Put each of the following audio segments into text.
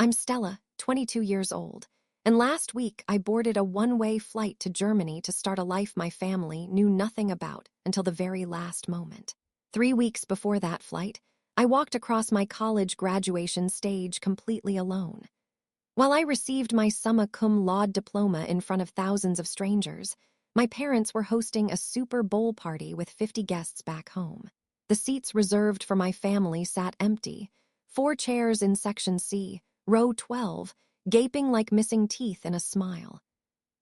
I'm Stella, 22 years old, and last week I boarded a one-way flight to Germany to start a life my family knew nothing about until the very last moment. 3 weeks before that flight, I walked across my college graduation stage completely alone. While I received my summa cum laude diploma in front of thousands of strangers, my parents were hosting a Super Bowl party with 50 guests back home. The seats reserved for my family sat empty, 4 chairs in Section C, row 12, gaping like missing teeth in a smile.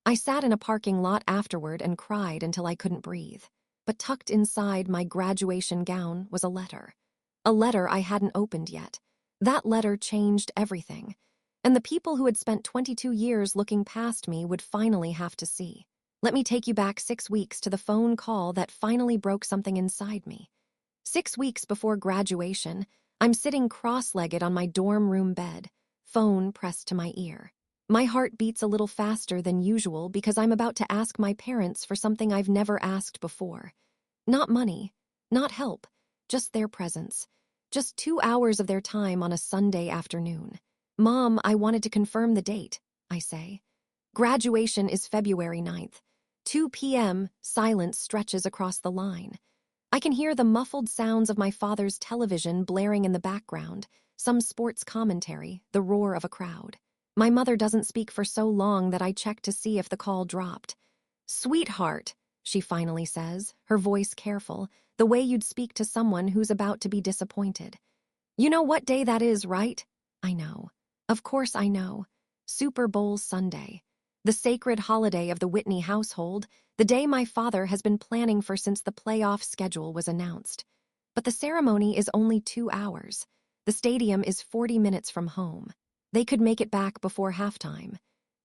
I sat in a parking lot afterward and cried until I couldn't breathe. But tucked inside my graduation gown was a letter. A letter I hadn't opened yet. That letter changed everything. And the people who had spent 22 years looking past me would finally have to see. Let me take you back 6 weeks to the phone call that finally broke something inside me. 6 weeks before graduation, I'm sitting cross-legged on my dorm room bed, phone pressed to my ear. My heart beats a little faster than usual because I'm about to ask my parents for something I've never asked before. Not money, not help, just their presence. Just 2 hours of their time on a Sunday afternoon. Mom, I wanted to confirm the date, I say. Graduation is February 9th. 2 p.m., silence stretches across the line. I can hear the muffled sounds of my father's television blaring in the background, some sports commentary, the roar of a crowd. My mother doesn't speak for so long that I check to see if the call dropped. Sweetheart, she finally says, her voice careful, the way you'd speak to someone who's about to be disappointed. You know what day that is, right? I know. Of course I know. Super Bowl Sunday. The sacred holiday of the Whitney household, the day my father has been planning for since the playoff schedule was announced. But the ceremony is only 2 hours. The stadium is 40 minutes from home. They could make it back before halftime.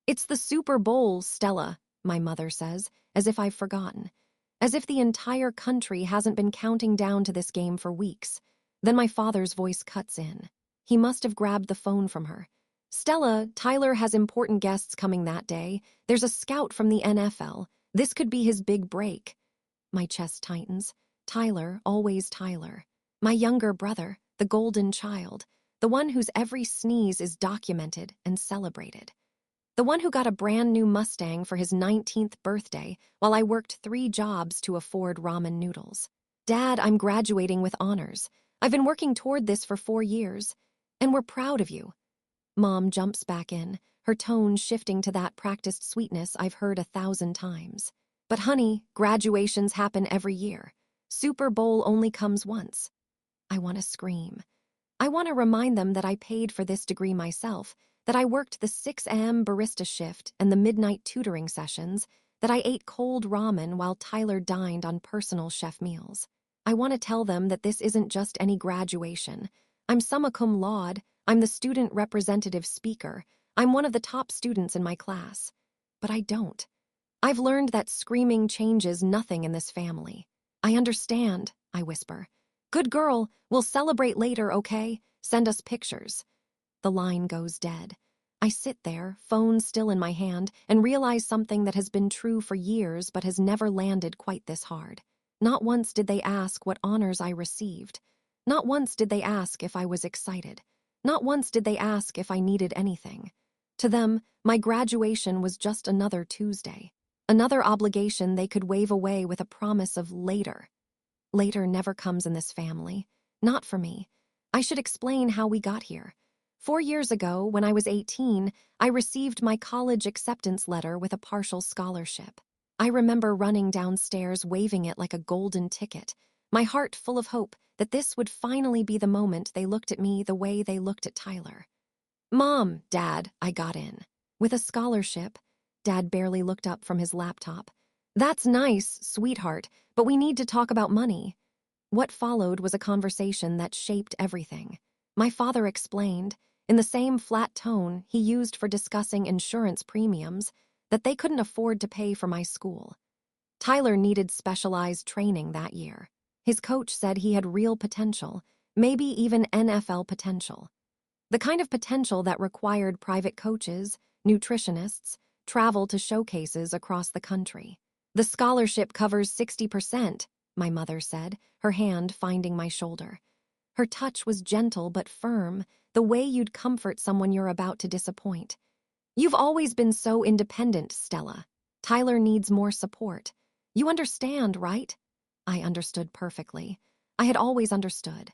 It's the Super Bowl, Stella, my mother says, as if I've forgotten. As if the entire country hasn't been counting down to this game for weeks. Then my father's voice cuts in. He must have grabbed the phone from her. Stella, Tyler has important guests coming that day. There's a scout from the NFL. This could be his big break. My chest tightens. Tyler, always Tyler. My younger brother, the golden child. The one whose every sneeze is documented and celebrated. The one who got a brand new Mustang for his 19th birthday while I worked 3 jobs to afford ramen noodles. Dad, I'm graduating with honors. I've been working toward this for 4 years. And we're proud of you. Mom jumps back in, her tone shifting to that practiced sweetness I've heard 1,000 times. But honey, graduations happen every year. Super Bowl only comes once. I want to scream. I want to remind them that I paid for this degree myself, that I worked the 6 a.m. barista shift and the midnight tutoring sessions, that I ate cold ramen while Tyler dined on personal chef meals. I want to tell them that this isn't just any graduation. I'm summa cum laude. I'm the student representative speaker. I'm one of the top students in my class. But I don't. I've learned that screaming changes nothing in this family. I understand, I whisper. Good girl, we'll celebrate later, okay? Send us pictures. The line goes dead. I sit there, phone still in my hand, and realize something that has been true for years but has never landed quite this hard. Not once did they ask what honors I received. Not once did they ask if I was excited. Not once did they ask if I needed anything. To them, my graduation was just another Tuesday. Another obligation they could wave away with a promise of later. Later never comes in this family. Not for me. I should explain how we got here. 4 years ago, when I was 18, I received my college acceptance letter with a partial scholarship. I remember running downstairs waving it like a golden ticket, my heart full of hope that this would finally be the moment they looked at me the way they looked at Tyler. Mom, Dad, I got in. With a scholarship. Dad barely looked up from his laptop. That's nice, sweetheart, but we need to talk about money. What followed was a conversation that shaped everything. My father explained, in the same flat tone he used for discussing insurance premiums, that they couldn't afford to pay for my school. Tyler needed specialized training that year. His coach said he had real potential, maybe even NFL potential. The kind of potential that required private coaches, nutritionists, travel to showcases across the country. The scholarship covers 60%, my mother said, her hand finding my shoulder. Her touch was gentle but firm, the way you'd comfort someone you're about to disappoint. You've always been so independent, Stella. Tyler needs more support. You understand, right? I understood perfectly. I had always understood.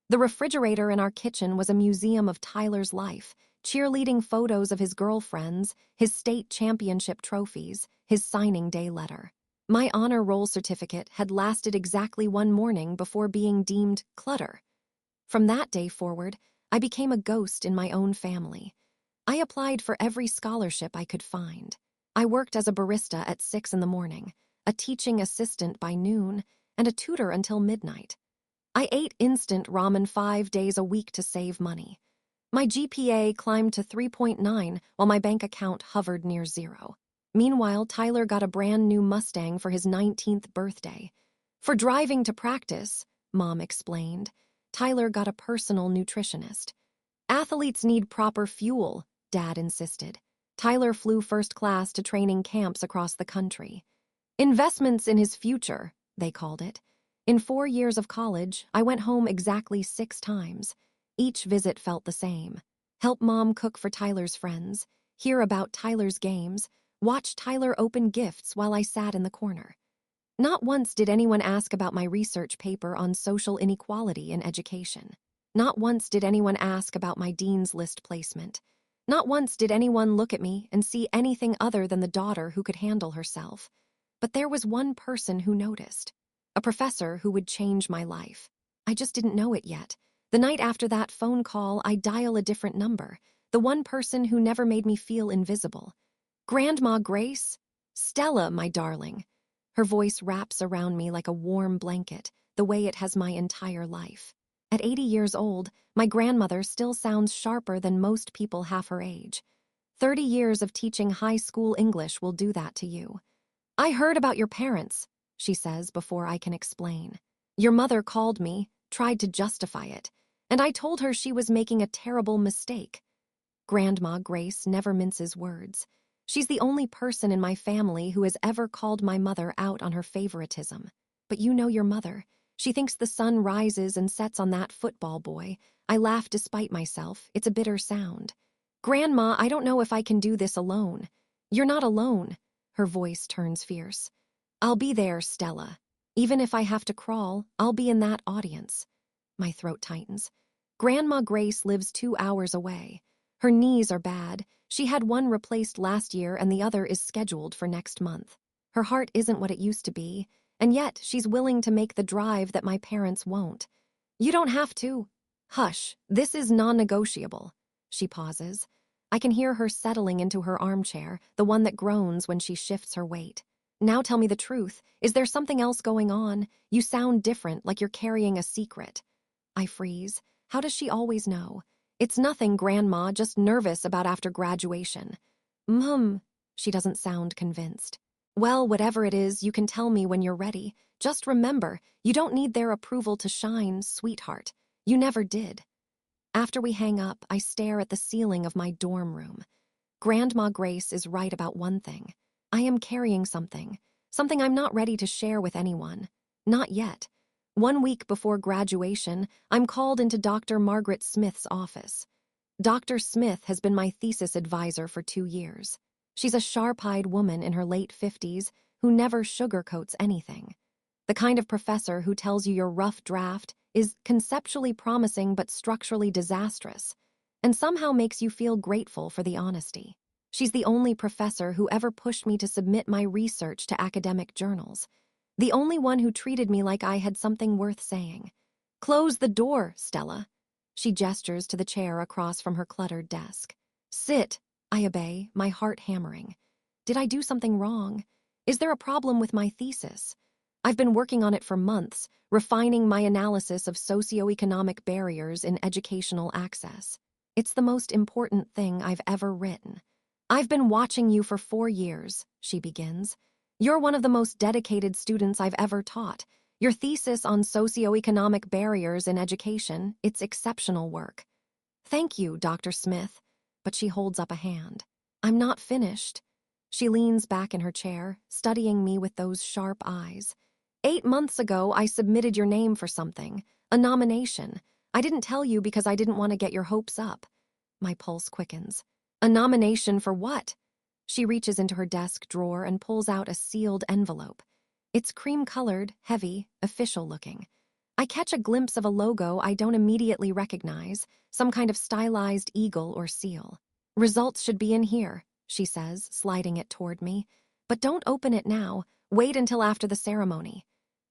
The refrigerator in our kitchen was a museum of Tyler's life, cheerleading photos of his girlfriends, his state championship trophies, his signing day letter. My honor roll certificate had lasted exactly one morning before being deemed clutter. From that day forward, I became a ghost in my own family. I applied for every scholarship I could find. I worked as a barista at 6 in the morning, a teaching assistant by noon, and a tutor until midnight. I ate instant ramen 5 days a week to save money. My GPA climbed to 3.9 while my bank account hovered near zero. Meanwhile, Tyler got a brand new Mustang for his 19th birthday. For driving to practice, Mom explained, Tyler got a personal nutritionist. Athletes need proper fuel, Dad insisted. Tyler flew first class to training camps across the country. Investments in his future, they called it. In 4 years of college, I went home exactly 6 times. Each visit felt the same. Help Mom cook for Tyler's friends, hear about Tyler's games, watch Tyler open gifts while I sat in the corner. Not once did anyone ask about my research paper on social inequality in education. Not once did anyone ask about my dean's list placement. Not once did anyone look at me and see anything other than the daughter who could handle herself. But there was one person who noticed. A professor who would change my life. I just didn't know it yet. The night after that phone call, I dial a different number. The one person who never made me feel invisible. Grandma Grace? Stella, my darling. Her voice wraps around me like a warm blanket, the way it has my entire life. At 80 years old, my grandmother still sounds sharper than most people half her age. 30 years of teaching high school English will do that to you. I heard about your parents, she says before I can explain. Your mother called me, tried to justify it, and I told her she was making a terrible mistake. Grandma Grace never minces words. She's the only person in my family who has ever called my mother out on her favoritism. But you know your mother. She thinks the sun rises and sets on that football boy. I laugh despite myself. It's a bitter sound. Grandma, I don't know if I can do this alone. You're not alone. Her voice turns fierce. I'll be there, Stella. Even if I have to crawl, I'll be in that audience. My throat tightens. Grandma Grace lives 2 hours away. Her knees are bad. She had one replaced last year and the other is scheduled for next month. Her heart isn't what it used to be, and yet she's willing to make the drive that my parents won't. You don't have to. Hush, this is non-negotiable. She pauses. I can hear her settling into her armchair, the one that groans when she shifts her weight. Now tell me the truth. Is there something else going on? You sound different, like you're carrying a secret. I freeze. How does she always know? It's nothing, Grandma, just nervous about after graduation. She doesn't sound convinced. Well, whatever it is, you can tell me when you're ready. Just remember, you don't need their approval to shine, sweetheart. You never did. After we hang up, I stare at the ceiling of my dorm room. Grandma Grace is right about one thing. I am carrying something I'm not ready to share with anyone. Not yet. 1 week before graduation, I'm called into Dr. Margaret Smith's office. Dr. Smith has been my thesis advisor for 2 years. She's a sharp-eyed woman in her late 50s who never sugarcoats anything. The kind of professor who tells you your rough draft is conceptually promising but structurally disastrous, and somehow makes you feel grateful for the honesty. She's the only professor who ever pushed me to submit my research to academic journals. The only one who treated me like I had something worth saying. Close the door, Stella. She gestures to the chair across from her cluttered desk. Sit. I obey, my heart hammering. Did I do something wrong? Is there a problem with my thesis? I've been working on it for months, refining my analysis of socioeconomic barriers in educational access. It's the most important thing I've ever written. I've been watching you for 4 years, she begins. You're one of the most dedicated students I've ever taught. Your thesis on socioeconomic barriers in education, it's exceptional work. Thank you, Dr. Smith, but she holds up a hand. I'm not finished. She leans back in her chair, studying me with those sharp eyes. 8 months ago, I submitted your name for something, a nomination. I didn't tell you because I didn't want to get your hopes up. My pulse quickens. A nomination for what? She reaches into her desk drawer and pulls out a sealed envelope. It's cream-colored, heavy, official-looking. I catch a glimpse of a logo I don't immediately recognize, some kind of stylized eagle or seal. Results should be in here, she says, sliding it toward me. But don't open it now. Wait until after the ceremony.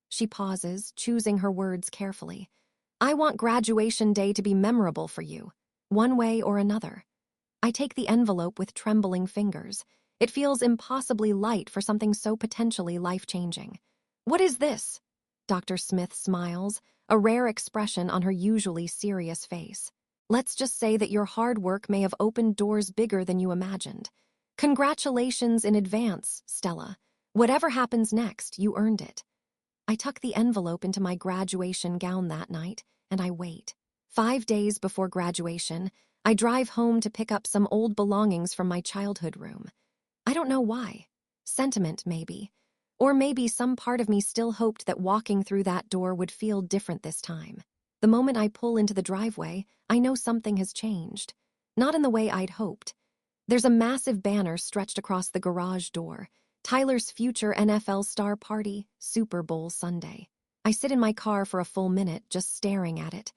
She pauses, choosing her words carefully. I want graduation day to be memorable for you, one way or another. I take the envelope with trembling fingers. It feels impossibly light for something so potentially life-changing. What is this? Dr. Smith smiles, a rare expression on her usually serious face. Let's just say that your hard work may have opened doors bigger than you imagined. Congratulations in advance, Stella. Whatever happens next, you earned it. I tuck the envelope into my graduation gown that night, and I wait. 5 days before graduation, I drive home to pick up some old belongings from my childhood room. I don't know why. Sentiment, maybe. Or maybe some part of me still hoped that walking through that door would feel different this time. The moment I pull into the driveway, I know something has changed. Not in the way I'd hoped. There's a massive banner stretched across the garage door. Tyler's future NFL star party, Super Bowl Sunday. I sit in my car for a full minute, just staring at it.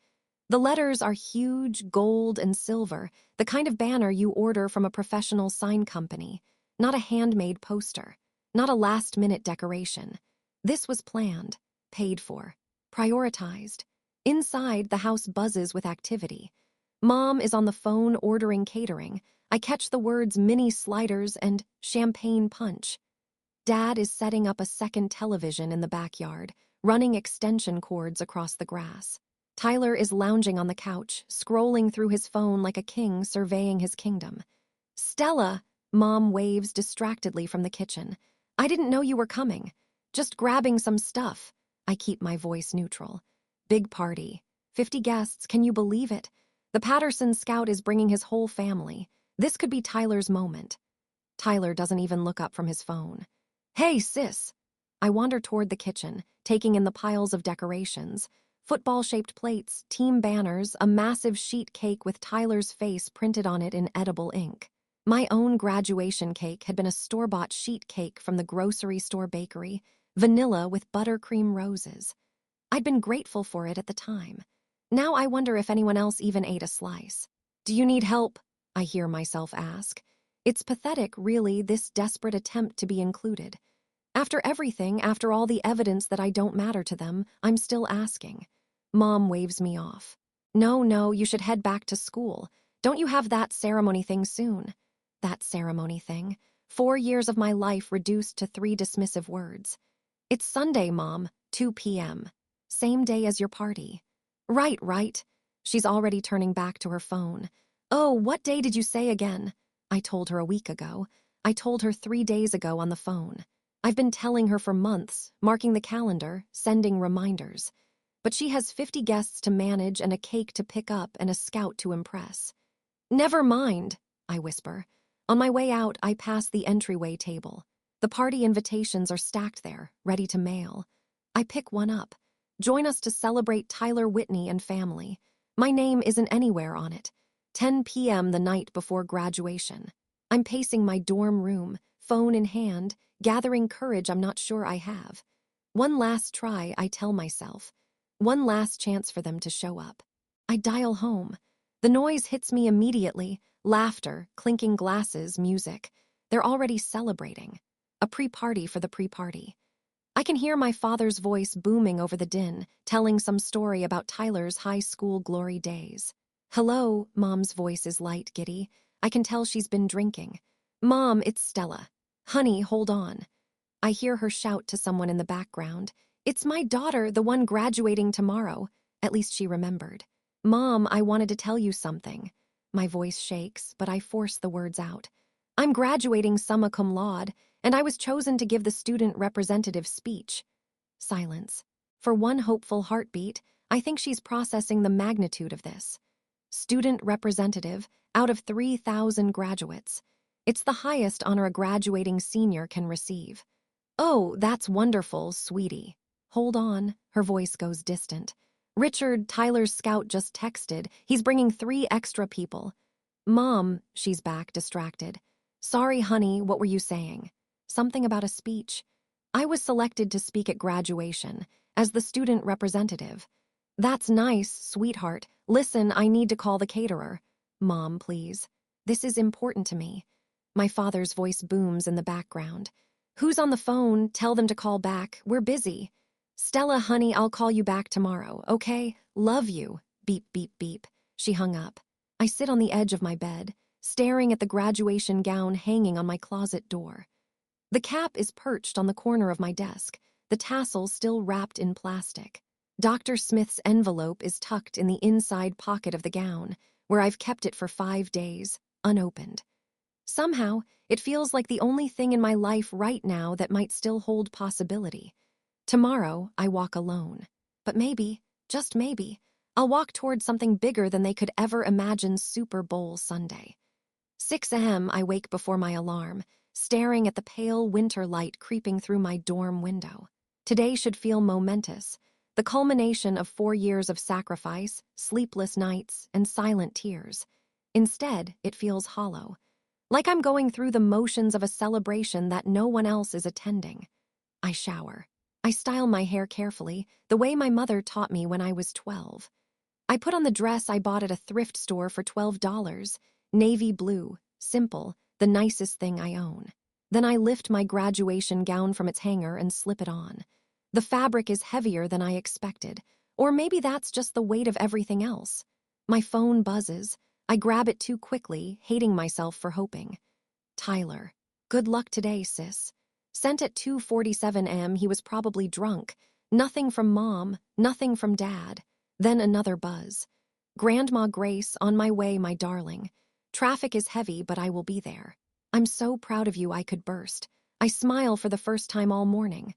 The letters are huge, gold and silver, the kind of banner you order from a professional sign company, not a handmade poster, not a last-minute decoration. This was planned, paid for, prioritized. Inside, the house buzzes with activity. Mom is on the phone ordering catering. I catch the words mini sliders and champagne punch. Dad is setting up a second television in the backyard, running extension cords across the grass. Tyler is lounging on the couch, scrolling through his phone like a king surveying his kingdom. Stella, Mom waves distractedly from the kitchen. I didn't know you were coming. Just grabbing some stuff. I keep my voice neutral. Big party. 50 guests, can you believe it? The Patterson Scout is bringing his whole family. This could be Tyler's moment. Tyler doesn't even look up from his phone. Hey, sis. I wander toward the kitchen, taking in the piles of decorations. Football-shaped plates, team banners, a massive sheet cake with Tyler's face printed on it in edible ink. My own graduation cake had been a store-bought sheet cake from the grocery store bakery, vanilla with buttercream roses. I'd been grateful for it at the time. Now I wonder if anyone else even ate a slice. Do you need help? I hear myself ask. It's pathetic, really, this desperate attempt to be included. After everything, after all the evidence that I don't matter to them, I'm still asking. Mom waves me off. No, you should head back to school. Don't you have that ceremony thing soon? That ceremony thing. 4 years of my life reduced to 3 dismissive words. It's Sunday, Mom, 2 p.m. Same day as your party. Right. She's already turning back to her phone. Oh, what day did you say again? I told her a week ago. I told her 3 days ago on the phone. I've been telling her for months, marking the calendar, sending reminders. But she has 50 guests to manage and a cake to pick up and a scout to impress. Never mind, I whisper. On my way out, I pass the entryway table. The party invitations are stacked there, ready to mail. I pick one up. Join us to celebrate Tyler Whitney and family. My name isn't anywhere on it. 10 p.m. the night before graduation. I'm pacing my dorm room, phone in hand, gathering courage I'm not sure I have. One last try, I tell myself. One last chance for them to show up. I dial home. The noise hits me immediately. Laughter, clinking glasses, music. They're already celebrating. A pre-party for the pre-party. I can hear my father's voice booming over the din, telling some story about Tyler's high school glory days. Hello, Mom's voice is light, giddy. I can tell she's been drinking. Mom, it's Stella. Honey, hold on. I hear her shout to someone in the background. It's my daughter, the one graduating tomorrow. At least she remembered. Mom, I wanted to tell you something. My voice shakes, but I force the words out. I'm graduating summa cum laude, and I was chosen to give the student representative speech. Silence. For one hopeful heartbeat, I think she's processing the magnitude of this. Student representative, out of 3,000 graduates. It's the highest honor a graduating senior can receive. Oh, that's wonderful, sweetie. Hold on, her voice goes distant. Richard, Tyler's scout, just texted. He's bringing 3 extra people. Mom, she's back, distracted. Sorry, honey, what were you saying? Something about a speech. I was selected to speak at graduation, as the student representative. That's nice, sweetheart. Listen, I need to call the caterer. Mom, please. This is important to me. My father's voice booms in the background. Who's on the phone? Tell them to call back. We're busy. Stella, honey, I'll call you back tomorrow, okay? Love you. Beep, beep, beep. She hung up. I sit on the edge of my bed, staring at the graduation gown hanging on my closet door. The cap is perched on the corner of my desk, the tassel still wrapped in plastic. Dr. Smith's envelope is tucked in the inside pocket of the gown, where I've kept it for 5 days, unopened. Somehow, it feels like the only thing in my life right now that might still hold possibility. Tomorrow, I walk alone. But maybe, just maybe, I'll walk toward something bigger than they could ever imagine. Super Bowl Sunday. 6 a.m. I wake before my alarm, staring at the pale winter light creeping through my dorm window. Today should feel momentous, the culmination of 4 years of sacrifice, sleepless nights, and silent tears. Instead, it feels hollow, like I'm going through the motions of a celebration that no one else is attending. I shower. I style my hair carefully, the way my mother taught me when I was 12. I put on the dress I bought at a thrift store for $12, navy blue, simple, the nicest thing I own. Then I lift my graduation gown from its hanger and slip it on. The fabric is heavier than I expected, or maybe that's just the weight of everything else. My phone buzzes. I grab it too quickly, hating myself for hoping. Tyler. Good luck today, sis. Sent at 2:47 a.m. He was probably drunk. Nothing from Mom, nothing from Dad. Then another buzz. Grandma Grace, on my way, my darling. Traffic is heavy, but I will be there. I'm so proud of you I could burst. I smile for the first time all morning.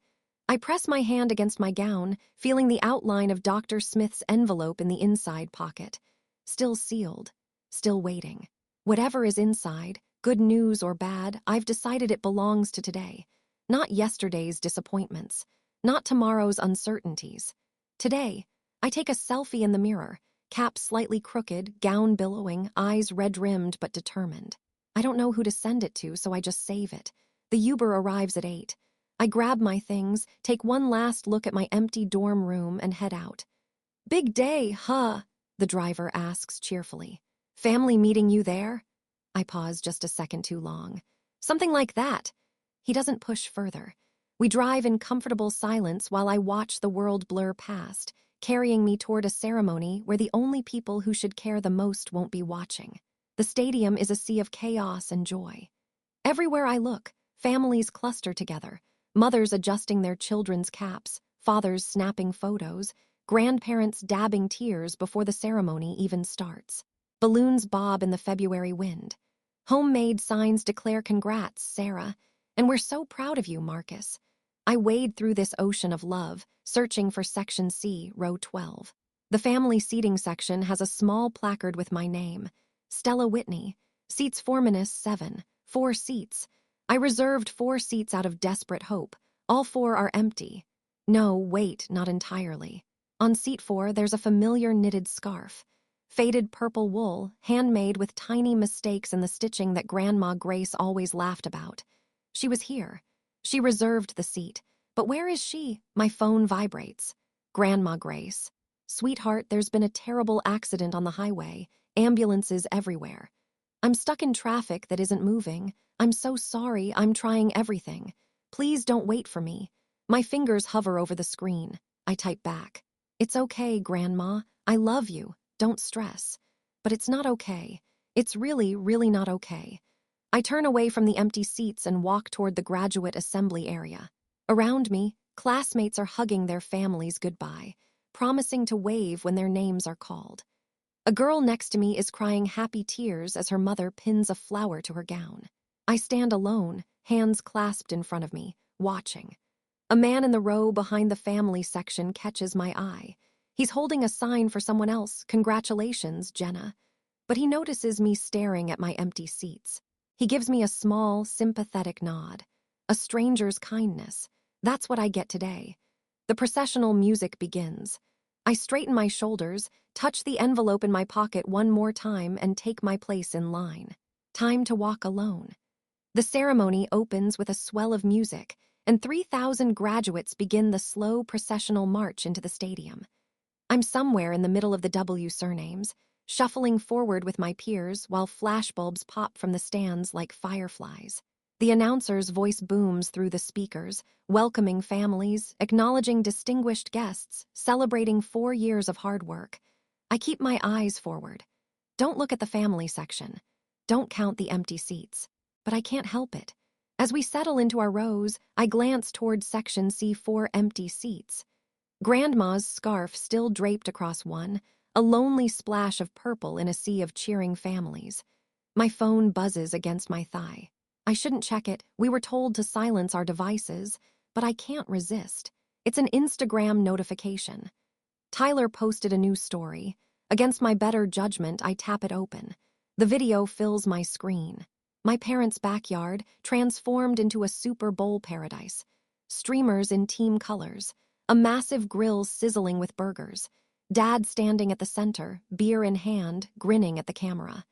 I press my hand against my gown, feeling the outline of Dr. Smith's envelope in the inside pocket. Still sealed. Still waiting. Whatever is inside, good news or bad, I've decided it belongs to today. Not yesterday's disappointments. Not tomorrow's uncertainties. Today, I take a selfie in the mirror, cap slightly crooked, gown billowing, eyes red-rimmed but determined. I don't know who to send it to, so I just save it. The Uber arrives at 8. I grab my things, take one last look at my empty dorm room, and head out. Big day, huh? The driver asks cheerfully. Family meeting you there? I pause just a second too long. Something like that. He doesn't push further. We drive in comfortable silence while I watch the world blur past, carrying me toward a ceremony where the only people who should care the most won't be watching. The stadium is a sea of chaos and joy. Everywhere I look, families cluster together, mothers adjusting their children's caps, fathers snapping photos, grandparents dabbing tears before the ceremony even starts. Balloons bob in the February wind. Homemade signs declare congrats, Sarah, and we're so proud of you, Marcus. I wade through this ocean of love, searching for Section C, row 12. The family seating section has a small placard with my name. Stella Whitney. Seats Formanus 7. 4 seats. I reserved 4 seats out of desperate hope. All 4 are empty. No, wait, not entirely. On seat 4, there's a familiar knitted scarf. Faded purple wool, handmade with tiny mistakes in the stitching that Grandma Grace always laughed about. She was here. She reserved the seat. But where is she? My phone vibrates. Grandma Grace. Sweetheart, there's been a terrible accident on the highway. Ambulances everywhere. I'm stuck in traffic that isn't moving. I'm so sorry. I'm trying everything. Please don't wait for me. My fingers hover over the screen. I type back. It's okay, Grandma. I love you. Don't stress. But it's not okay. It's really, really not okay. I turn away from the empty seats and walk toward the graduate assembly area. Around me, classmates are hugging their families goodbye, promising to wave when their names are called. A girl next to me is crying happy tears as her mother pins a flower to her gown. I stand alone, hands clasped in front of me, watching. A man in the row behind the family section catches my eye. He's holding a sign for someone else. Congratulations, Jenna. But he notices me staring at my empty seats. He gives me a small, sympathetic nod. A stranger's kindness. That's what I get today. The processional music begins. I straighten my shoulders, touch the envelope in my pocket one more time, and take my place in line. Time to walk alone. The ceremony opens with a swell of music, and 3,000 graduates begin the slow processional march into the stadium. I'm somewhere in the middle of the W surnames, shuffling forward with my peers while flashbulbs pop from the stands like fireflies. The announcer's voice booms through the speakers, welcoming families, acknowledging distinguished guests, celebrating 4 years of hard work. I keep my eyes forward. Don't look at the family section. Don't count the empty seats. But I can't help it. As we settle into our rows, I glance toward section C4 empty seats. Grandma's scarf still draped across one, a lonely splash of purple in a sea of cheering families. My phone buzzes against my thigh. I shouldn't check it. We were told to silence our devices, but I can't resist. It's an Instagram notification. Tyler posted a new story. Against my better judgment, I tap it open. The video fills my screen. My parents' backyard transformed into a Super Bowl paradise. Streamers in team colors. A massive grill sizzling with burgers. Dad standing at the center, beer in hand, grinning at the camera.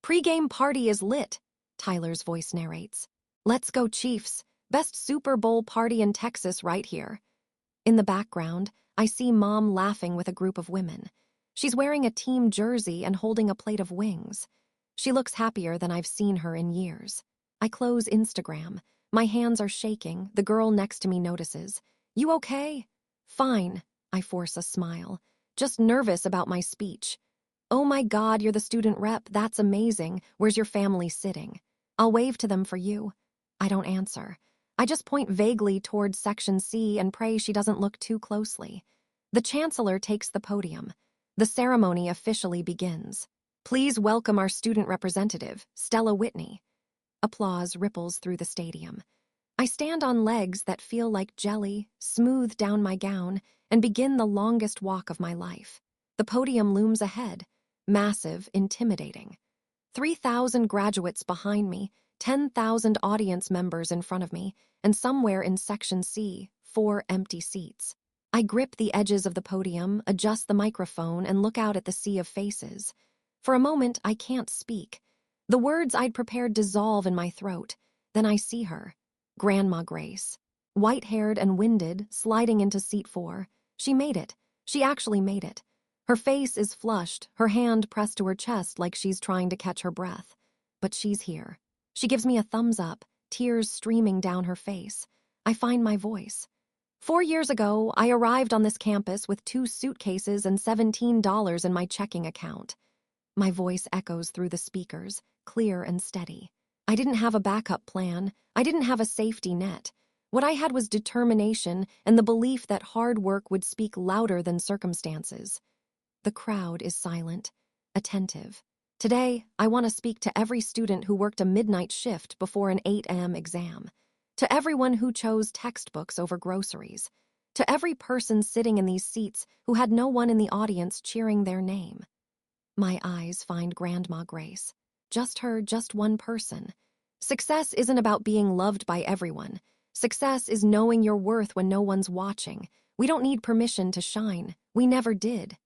Pre-game party is lit, Tyler's voice narrates. Let's go Chiefs. Best Super Bowl party in Texas right here. In the background, I see Mom laughing with a group of women. She's wearing a team jersey and holding a plate of wings. She looks happier than I've seen her in years. I close Instagram. My hands are shaking. The girl next to me notices. You okay? Fine. I force a smile. Just nervous about my speech. Oh my God, you're the student rep. That's amazing. Where's your family sitting? I'll wave to them for you. I don't answer. I just point vaguely towards section C and pray she doesn't look too closely. The chancellor takes the podium. The ceremony officially begins. Please welcome our student representative, Stella Whitney. Applause ripples through the stadium. I stand on legs that feel like jelly, smooth down my gown, and begin the longest walk of my life. The podium looms ahead, massive, intimidating. 3,000 graduates behind me, 10,000 audience members in front of me, and somewhere in section C, 4 empty seats. I grip the edges of the podium, adjust the microphone, and look out at the sea of faces. For a moment, I can't speak. The words I'd prepared dissolve in my throat. Then I see her, Grandma Grace. White-haired and winded, sliding into seat 4. She made it. She actually made it. Her face is flushed, her hand pressed to her chest like she's trying to catch her breath. But she's here. She gives me a thumbs up, tears streaming down her face. I find my voice. 4 years ago, I arrived on this campus with 2 suitcases and $17 in my checking account. My voice echoes through the speakers, clear and steady. I didn't have a backup plan. I didn't have a safety net. What I had was determination and the belief that hard work would speak louder than circumstances. The crowd is silent, attentive. Today, I want to speak to every student who worked a midnight shift before an 8 a.m. exam. To everyone who chose textbooks over groceries. To every person sitting in these seats who had no one in the audience cheering their name. My eyes find Grandma Grace. Just her, just one person. Success isn't about being loved by everyone. Success is knowing your worth when no one's watching. We don't need permission to shine. We never did.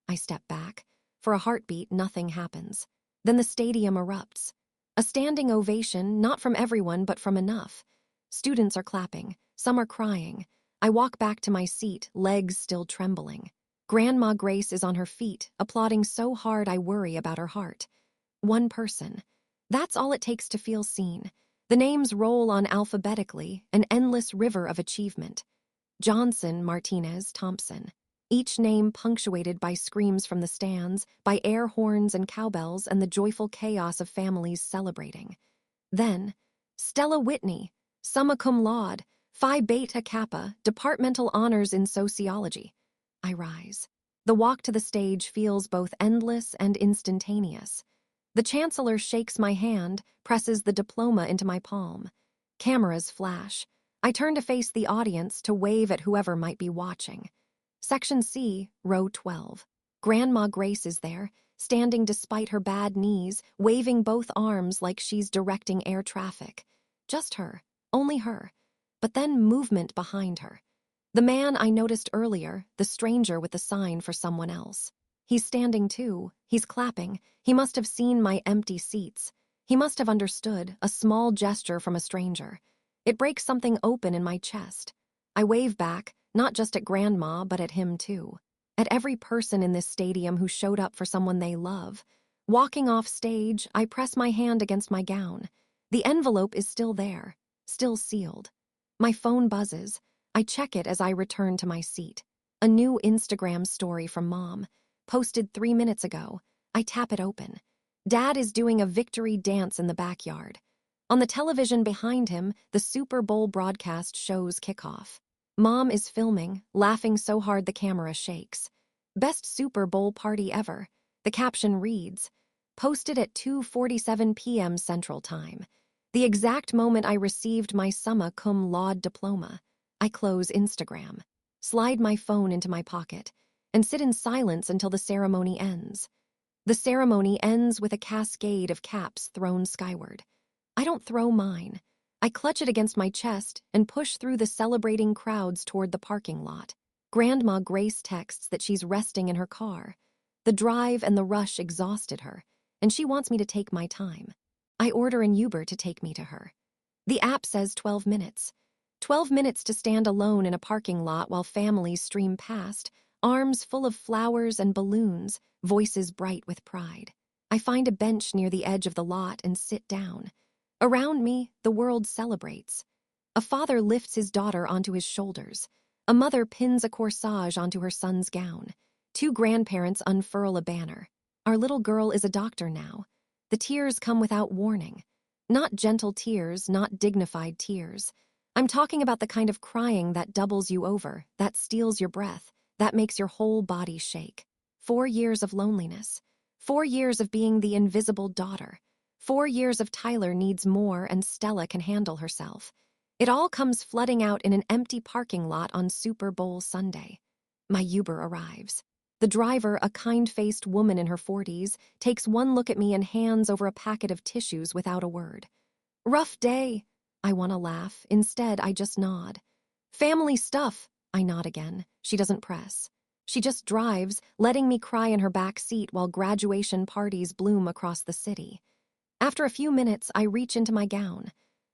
I step back. For a heartbeat, nothing happens. Then the stadium erupts. A standing ovation, not from everyone, but from enough. Students are clapping. Some are crying. I walk back to my seat, legs still trembling. Grandma Grace is on her feet, applauding so hard I worry about her heart. One person. That's all it takes to feel seen. The names roll on alphabetically, an endless river of achievement. Johnson, Martinez, Thompson. Each name punctuated by screams from the stands, by air horns and cowbells and the joyful chaos of families celebrating. Then, Stella Whitney, summa cum laude, Phi Beta Kappa, departmental honors in sociology. I rise. The walk to the stage feels both endless and instantaneous. The chancellor shakes my hand, presses the diploma into my palm. Cameras flash. I turn to face the audience to wave at whoever might be watching. Section C, row 12. Grandma Grace is there, standing despite her bad knees, waving both arms like she's directing air traffic. Just her, only her. But then movement behind her. The man I noticed earlier, the stranger with the sign for someone else. He's standing too. He's clapping. He must have seen my empty seats. He must have understood, a small gesture from a stranger. It breaks something open in my chest. I wave back, not just at Grandma, but at him too. At every person in this stadium who showed up for someone they love. Walking off stage, I press my hand against my gown. The envelope is still there, still sealed. My phone buzzes. I check it as I return to my seat. A new Instagram story from Mom, posted 3 minutes ago. I tap it open. Dad is doing a victory dance in the backyard. On the television behind him, the Super Bowl broadcast shows kickoff. Mom is filming, laughing so hard the camera shakes. Best Super Bowl party ever. The caption reads, posted at 2:47 p.m. Central Time. The exact moment I received my summa cum laude diploma. I close Instagram, slide my phone into my pocket, and sit in silence until the ceremony ends. The ceremony ends with a cascade of caps thrown skyward. I don't throw mine. I clutch it against my chest and push through the celebrating crowds toward the parking lot. Grandma Grace texts that she's resting in her car. The drive and the rush exhausted her, and she wants me to take my time. I order an Uber to take me to her. The app says 12 minutes. 12 minutes to stand alone in a parking lot while families stream past, arms full of flowers and balloons, voices bright with pride. I find a bench near the edge of the lot and sit down. Around me, the world celebrates. A father lifts his daughter onto his shoulders. A mother pins a corsage onto her son's gown. 2 grandparents unfurl a banner. Our little girl is a doctor now. The tears come without warning. Not gentle tears, not dignified tears. I'm talking about the kind of crying that doubles you over, that steals your breath, that makes your whole body shake. 4 years of loneliness. 4 years of being the invisible daughter. 4 years of Tyler needs more and Stella can handle herself. It all comes flooding out in an empty parking lot on Super Bowl Sunday. My Uber arrives. The driver, a kind-faced woman in her 40s, takes one look at me and hands over a packet of tissues without a word. Rough day. I want to laugh. Instead, I just nod. Family stuff. I nod again. She doesn't press. She just drives, letting me cry in her back seat while graduation parties bloom across the city. After a few minutes, I reach into my gown.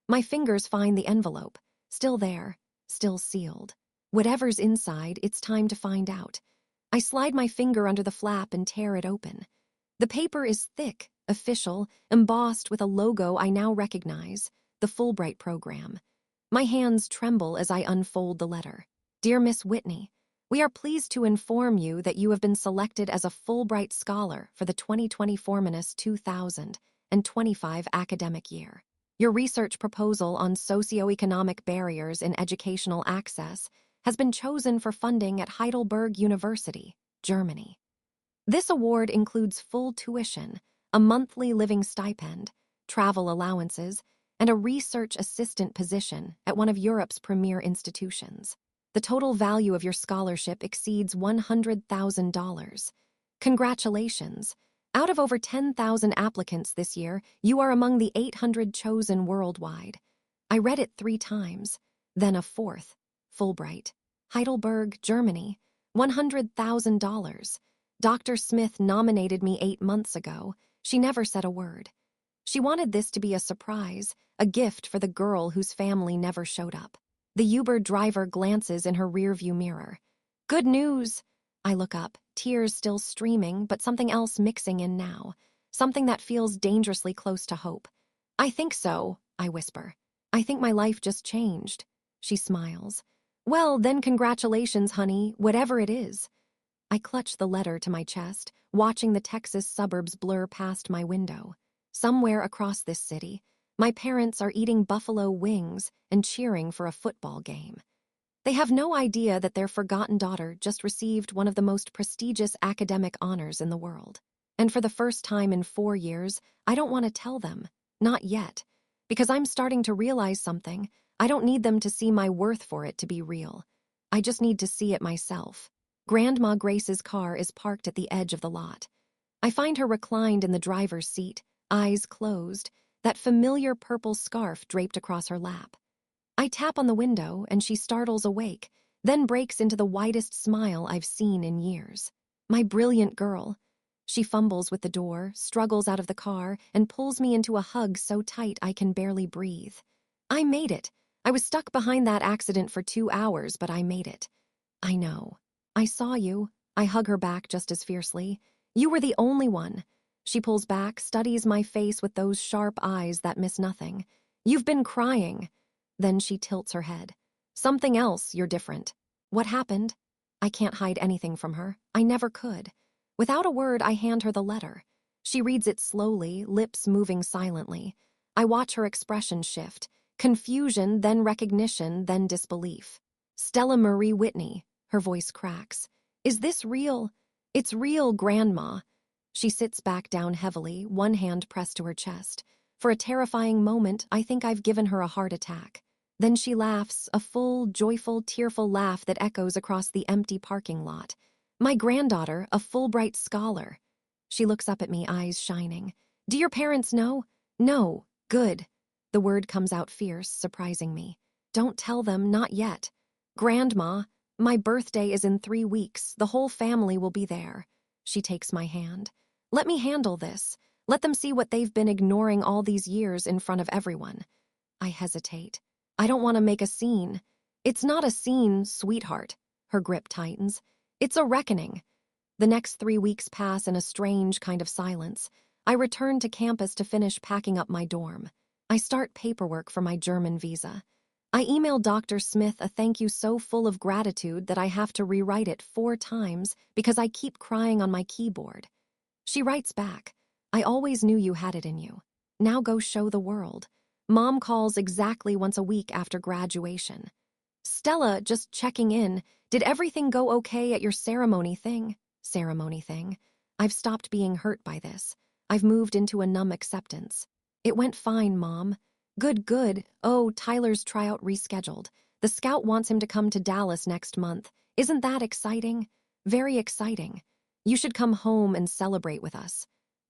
My fingers find the envelope. Still there. Still sealed. Whatever's inside, it's time to find out. I slide my finger under the flap and tear it open. The paper is thick, official, embossed with a logo I now recognize, the Fulbright program. My hands tremble as I unfold the letter. Dear Miss Whitney, we are pleased to inform you that you have been selected as a Fulbright Scholar for the 2024-2025 academic year. Your research proposal on socioeconomic barriers in educational access has been chosen for funding at Heidelberg University, Germany. This award includes full tuition, a monthly living stipend, travel allowances, and a research assistant position at one of Europe's premier institutions. The total value of your scholarship exceeds $100,000. Congratulations! Out of over 10,000 applicants this year, you are among the 800 chosen worldwide. I read it 3 times, then a 4th. Fulbright. Heidelberg, Germany. $100,000. Dr. Smith nominated me 8 months ago. She never said a word. She wanted this to be a surprise, a gift for the girl whose family never showed up. The Uber driver glances in her rearview mirror. Good news! I look up, tears still streaming, but something else mixing in now. Something that feels dangerously close to hope. I think so, I whisper. I think my life just changed. She smiles. Well, then congratulations, honey, whatever it is. I clutch the letter to my chest, watching the Texas suburbs blur past my window. Somewhere across this city, my parents are eating buffalo wings and cheering for a football game. They have no idea that their forgotten daughter just received one of the most prestigious academic honors in the world. And for the first time in 4 years, I don't want to tell them. Not yet. Because I'm starting to realize something. I don't need them to see my worth for it to be real. I just need to see it myself. Grandma Grace's car is parked at the edge of the lot. I find her reclined in the driver's seat, eyes closed, that familiar purple scarf draped across her lap. I tap on the window and she startles awake, then breaks into the widest smile I've seen in years. My brilliant girl. She fumbles with the door, struggles out of the car, and pulls me into a hug so tight I can barely breathe. I made it. I was stuck behind that accident for 2 hours, but I made it. I know. I saw you. I hug her back just as fiercely. You were the only one. She pulls back, studies my face with those sharp eyes that miss nothing. You've been crying. Then she tilts her head. Something else, you're different. What happened? I can't hide anything from her. I never could. Without a word, I hand her the letter. She reads it slowly, lips moving silently. I watch her expression shift. Confusion, then recognition, then disbelief. Stella Marie Whitney. Her voice cracks. Is this real? It's real, Grandma. She sits back down heavily, one hand pressed to her chest. For a terrifying moment, I think I've given her a heart attack. Then she laughs, a full, joyful, tearful laugh that echoes across the empty parking lot. My granddaughter, a Fulbright scholar. She looks up at me, eyes shining. Do your parents know? No. Good. The word comes out fierce, surprising me. Don't tell them, not yet. Grandma, my birthday is in 3 weeks. The whole family will be there. She takes my hand. Let me handle this. Let them see what they've been ignoring all these years in front of everyone. I hesitate. I don't want to make a scene. It's not a scene, sweetheart. Her grip tightens. It's a reckoning. The next 3 weeks pass in a strange kind of silence. I return to campus to finish packing up my dorm. I start paperwork for my German visa. I email Dr. Smith a thank you so full of gratitude that I have to rewrite it 4 times because I keep crying on my keyboard. She writes back, I always knew you had it in you. Now go show the world. Mom calls exactly once a week after graduation. Stella, just checking in. Did everything go okay at your ceremony thing? Ceremony thing. I've stopped being hurt by this. I've moved into a numb acceptance. It went fine, Mom. Good, good. Oh, Tyler's tryout rescheduled. The scout wants him to come to Dallas next month. Isn't that exciting? Very exciting. You should come home and celebrate with us.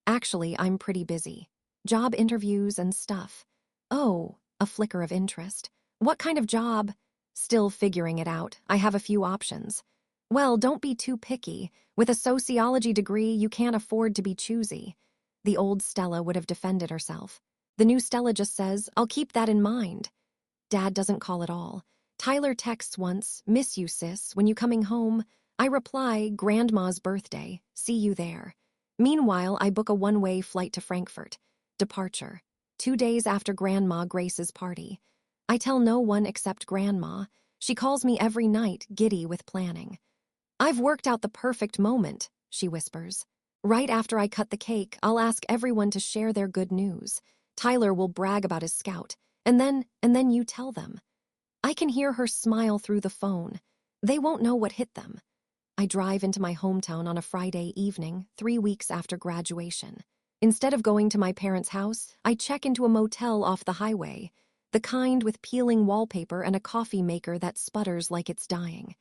Actually, I'm pretty busy. Job interviews and stuff. Oh, a flicker of interest. What kind of job? Still figuring it out. I have a few options. Well, don't be too picky. With a sociology degree, you can't afford to be choosy. The old Stella would have defended herself. The new Stella just says, I'll keep that in mind. Dad doesn't call at all. Tyler texts once, miss you, sis, when you coming home? I reply, Grandma's birthday. See you there. Meanwhile, I book a one-way flight to Frankfurt. Departure. 2 days after Grandma Grace's party. I tell no one except Grandma. She calls me every night, giddy with planning. I've worked out the perfect moment, she whispers. Right after I cut the cake, I'll ask everyone to share their good news. Tyler will brag about his scout, and then you tell them. I can hear her smile through the phone. They won't know what hit them. I drive into my hometown on a Friday evening, 3 weeks after graduation. Instead of going to my parents' house, I check into a motel off the highway, the kind with peeling wallpaper and a coffee maker that sputters like it's dying.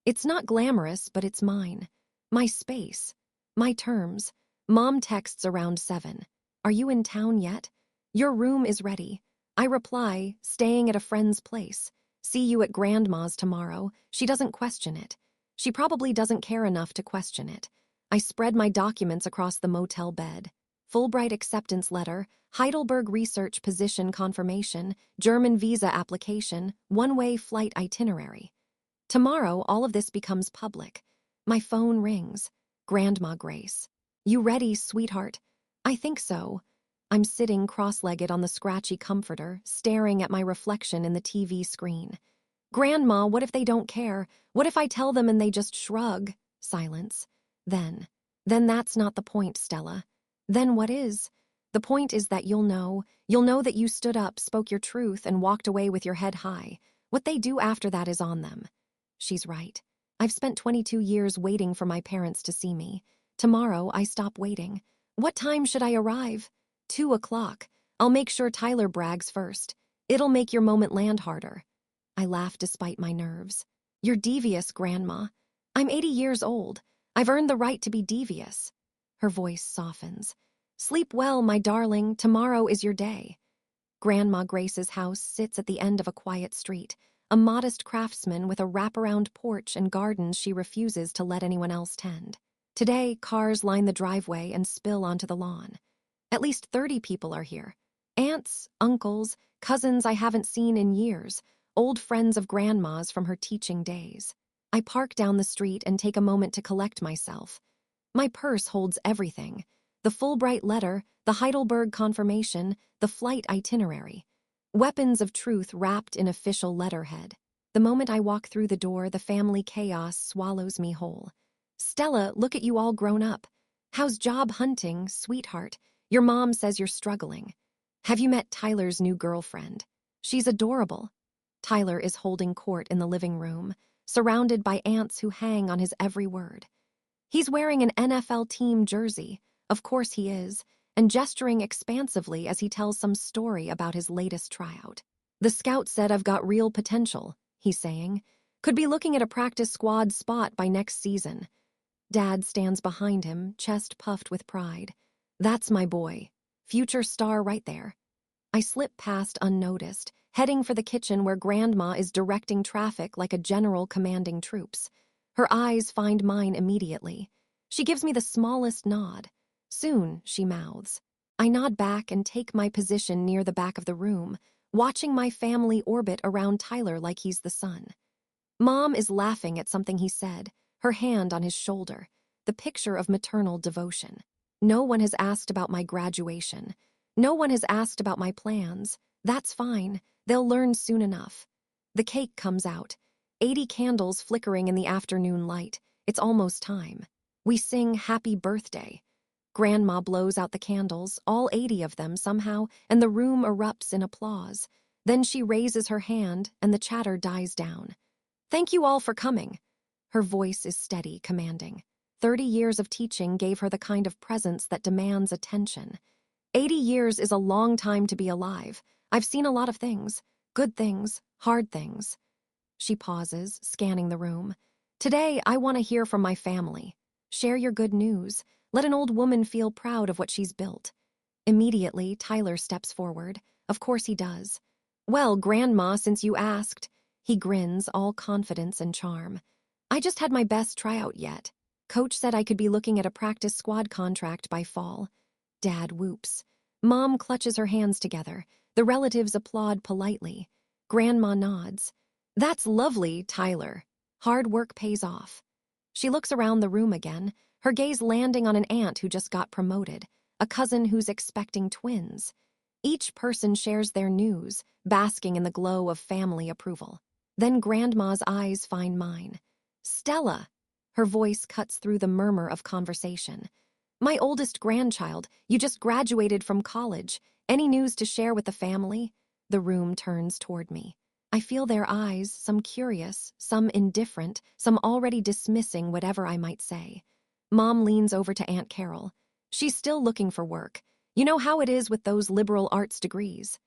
It's not glamorous, but it's mine. My space. My terms. Mom texts around 7. Are you in town yet? Your room is ready. I reply, staying at a friend's place. See you at Grandma's tomorrow. She doesn't question it. She probably doesn't care enough to question it. I spread my documents across the motel bed. Fulbright acceptance letter, Heidelberg research position confirmation, German visa application, one-way flight itinerary. Tomorrow, all of this becomes public. My phone rings. Grandma Grace. You ready, sweetheart? I think so. I'm sitting cross-legged on the scratchy comforter, staring at my reflection in the TV screen. Grandma, what if they don't care? What if I tell them and they just shrug? Silence. Then that's not the point, Stella. Then what is? The point is that you'll know that you stood up, spoke your truth, and walked away with your head high. What they do after that is on them. She's right. I've spent 22 years waiting for my parents to see me. Tomorrow, I stop waiting. What time should I arrive? 2 o'clock. I'll make sure Tyler brags first. It'll make your moment land harder. I laugh despite my nerves. You're devious, Grandma. I'm 80 years old. I've earned the right to be devious. Her voice softens. Sleep well, my darling. Tomorrow is your day. Grandma Grace's house sits at the end of a quiet street. a modest craftsman with a wraparound porch and gardens she refuses to let anyone else tend. Today, cars line the driveway and spill onto the lawn. At least 30 people are here. Aunts, uncles, cousins I haven't seen in years, old friends of Grandma's from her teaching days. I park down the street and take a moment to collect myself. My purse holds everything: the Fulbright letter, the Heidelberg confirmation, the flight itinerary. Weapons of truth wrapped in official letterhead. The moment I walk through the door, the family chaos swallows me whole. Stella, look at you all grown up. How's job hunting, sweetheart? Your mom says you're struggling. Have you met Tyler's new girlfriend? She's adorable. Tyler is holding court in the living room, surrounded by aunts who hang on his every word. He's wearing an NFL team jersey, of course he is, and gesturing expansively as he tells some story about his latest tryout. The scout said I've got real potential, he's saying. Could be looking at a practice squad spot by next season. Dad stands behind him, chest puffed with pride. That's my boy. Future star right there. I slip past unnoticed, heading for the kitchen where Grandma is directing traffic like a general commanding troops. Her eyes find mine immediately. She gives me the smallest nod. Soon, she mouths. I nod back and take my position near the back of the room, watching my family orbit around Tyler like he's the sun. Mom is laughing at something he said, her hand on his shoulder, the picture of maternal devotion. No one has asked about my graduation. No one has asked about my plans. That's fine. They'll learn soon enough. The cake comes out, 80 candles flickering in the afternoon light. It's almost time. We sing Happy Birthday. Grandma blows out the candles, all 80 of them somehow, and the room erupts in applause. Then she raises her hand, and the chatter dies down. Thank you all for coming. Her voice is steady, commanding. 30 years of teaching gave her the kind of presence that demands attention. 80 years is a long time to be alive. I've seen a lot of things. Good things, hard things. She pauses, scanning the room. Today, I want to hear from my family. Share your good news. Let an old woman feel proud of what she's built. Immediately, Tyler steps forward. Of course he does. Well, Grandma, since you asked. He grins, all confidence and charm. I just had my best tryout yet. Coach said I could be looking at a practice squad contract by fall. Dad whoops. Mom clutches her hands together. The relatives applaud politely. Grandma nods. That's lovely, Tyler. Hard work pays off. She looks around the room again, her gaze landing on an aunt who just got promoted, a cousin who's expecting twins. Each person shares their news, basking in the glow of family approval. Then Grandma's eyes find mine. Stella. Her voice cuts through the murmur of conversation. My oldest grandchild, you just graduated from college. Any news to share with the family? The room turns toward me. I feel their eyes, some curious, some indifferent, some already dismissing whatever I might say. Mom leans over to Aunt Carol. She's still looking for work. You know how it is with those liberal arts degrees.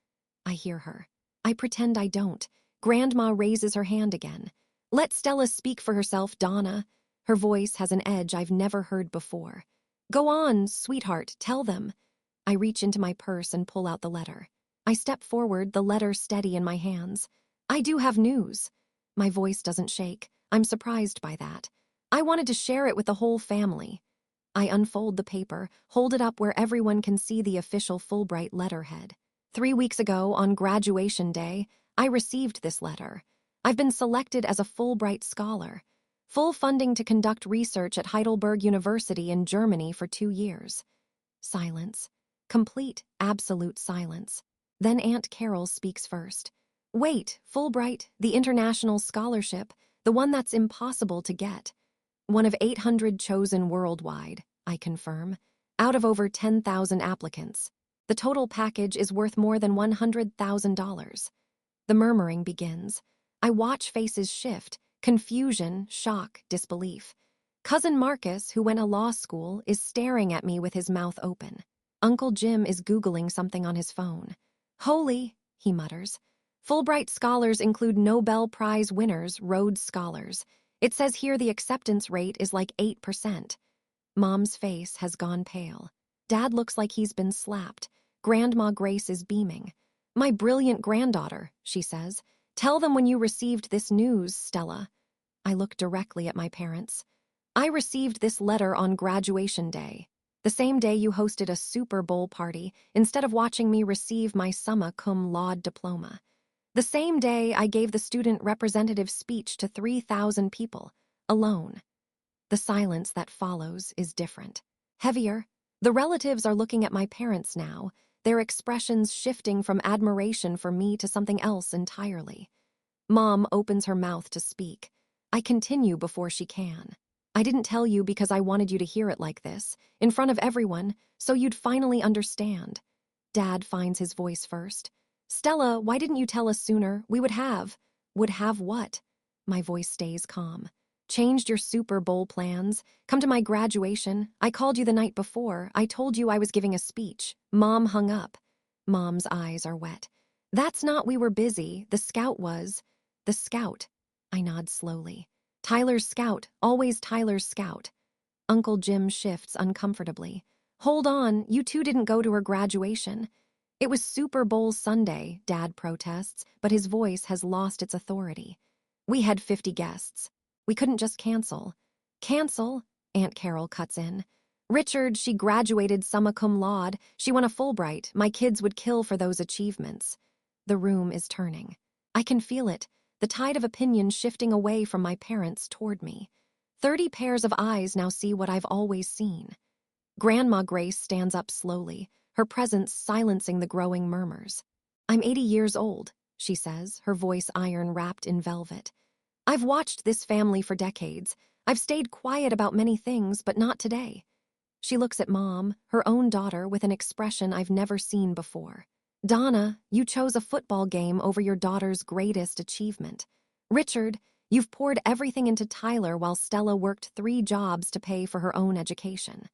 I hear her. I pretend I don't. Grandma raises her hand again. Let Stella speak for herself, Donna. Her voice has an edge I've never heard before. Go on, sweetheart, tell them. I reach into my purse and pull out the letter. I step forward, the letter steady in my hands. I do have news. My voice doesn't shake. I'm surprised by that. I wanted to share it with the whole family. I unfold the paper, hold it up where everyone can see the official Fulbright letterhead. 3 weeks ago, on graduation day, I received this letter. I've been selected as a Fulbright scholar. Full funding to conduct research at Heidelberg University in Germany for 2 years. Silence. Complete, absolute silence. Then Aunt Carol speaks first. Wait, Fulbright, the international scholarship, the one that's impossible to get. One of 800 chosen worldwide, I confirm, out of over 10,000 applicants. The total package is worth more than $100,000. The murmuring begins. I watch faces shift, confusion, shock, disbelief. Cousin Marcus, who went to law school, is staring at me with his mouth open. Uncle Jim is Googling something on his phone. Holy, he mutters. Fulbright scholars include Nobel Prize winners, Rhodes Scholars. It says here the acceptance rate is like 8%. Mom's face has gone pale. Dad looks like he's been slapped. Grandma Grace is beaming. My brilliant granddaughter, she says. Tell them when you received this news, Stella. I looked directly at my parents. I received this letter on graduation day, the same day you hosted a Super Bowl party instead of watching me receive my summa cum laude diploma. The same day I gave the student representative speech to 3,000 people, alone. The silence that follows is different, heavier. The relatives are looking at my parents now, their expressions shifting from admiration for me to something else entirely. Mom opens her mouth to speak. I continue before she can. I didn't tell you because I wanted you to hear it like this, in front of everyone, so you'd finally understand. Dad finds his voice first. Stella, why didn't you tell us sooner? We would have. Would have what? My voice stays calm. Changed your Super Bowl plans. Come to my graduation. I called you the night before. I told you I was giving a speech. Mom hung up. Mom's eyes are wet. That's not we were busy. The scout was. The scout. I nod slowly. Tyler's scout. Always Tyler's scout. Uncle Jim shifts uncomfortably. Hold on. You two didn't go to her graduation. It was Super Bowl Sunday, Dad protests, but his voice has lost its authority. We had 50 guests. We couldn't just cancel. Cancel? Aunt Carol cuts in. Richard, she graduated summa cum laude. She won a Fulbright. My kids would kill for those achievements. The room is turning. I can feel it, the tide of opinion shifting away from my parents toward me. 30 pairs of eyes now see what I've always seen. Grandma Grace stands up slowly, her presence silencing the growing murmurs. I'm 80 years old, she says, her voice iron-wrapped in velvet. I've watched this family for decades. I've stayed quiet about many things, but not today. She looks at Mom, her own daughter, with an expression I've never seen before. Donna, you chose a football game over your daughter's greatest achievement. Richard, you've poured everything into Tyler while Stella worked 3 jobs to pay for her own education.